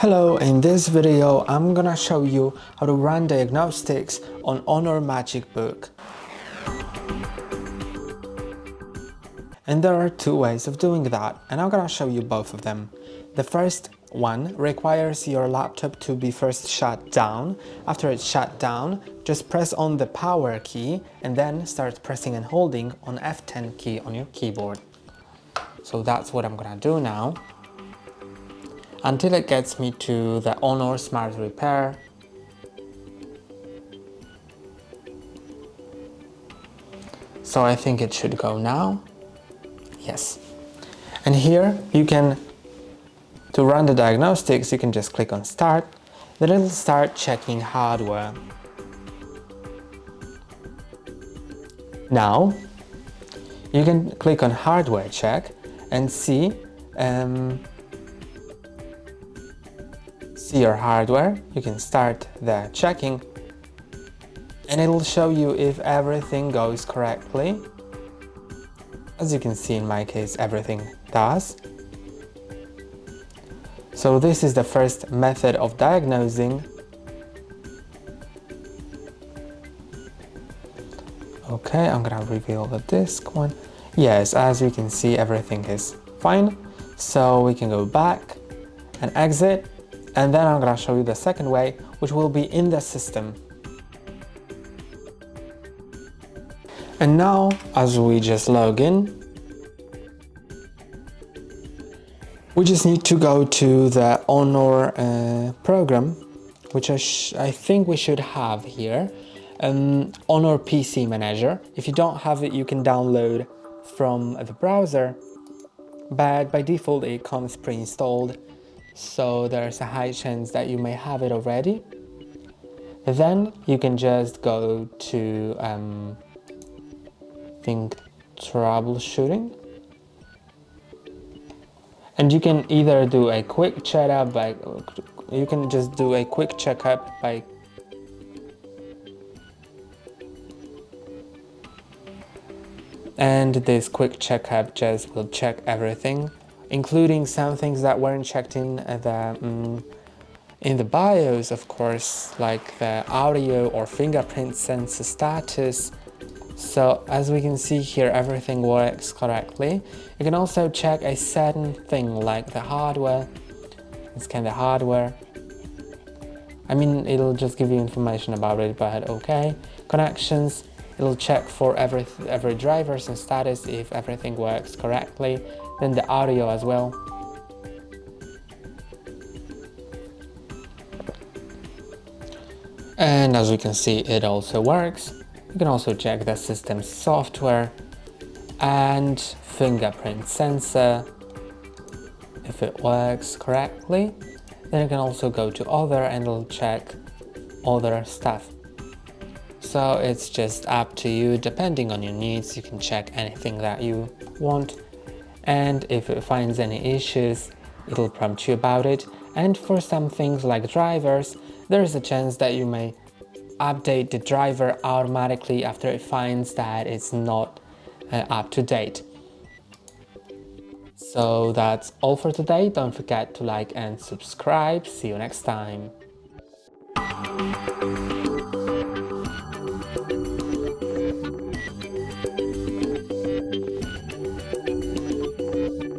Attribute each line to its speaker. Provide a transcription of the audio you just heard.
Speaker 1: Hello, in this video I'm gonna show you how to run diagnostics on HONOR MagicBook. And there are two ways of doing that, and I'm gonna show you both of them. The first one requires your laptop to be first shut down. After it's shut down, just press on the power key and then start pressing and holding on F10 key on your keyboard. So that's what I'm gonna do now, until it gets me to the HONOR Smart Repair. So I think it should go now. Yes. And here you can, to run the diagnostics, you can just click on Start. Then it'll start checking hardware. Now you can click on Hardware Check and see your hardware. You can start the checking and it'll show you if everything goes correctly. As you can see, in my case, everything does. So this is the first method of diagnosing. Okay, I'm gonna reveal the disk one. Yes, as you can see, everything is fine. So we can go back and exit. And then I'm gonna show you the second way, which will be in the system. And now, as we just log in, we just need to go to the HONOR program, which I think we should have here, HONOR PC Manager. If you don't have it, you can download from the browser, but by default it comes pre-installed. So there's a high chance that you may have it already. Then you can just go to troubleshooting, and you can either do a quick checkup by and this quick checkup just will check everything, including some things that weren't checked in the BIOS, of course, like the audio or fingerprint sensor status. So as we can see here, everything works correctly. You can also check a certain thing like the hardware, scan the hardware. I mean, it'll just give you information about it, but okay. Connections, it'll check for every drivers and status if everything works correctly. Then the audio as well. And as we can see, it also works. You can also check the system's software and fingerprint sensor if it works correctly. Then you can also go to other and it'll check other stuff. So it's just up to you, depending on your needs. You can check anything that you want. And if it finds any issues, it'll prompt you about it. And for some things like drivers, there is a chance that you may update the driver automatically after it finds that it's not up to date. So that's all for today. Don't forget to like and subscribe. See you next time.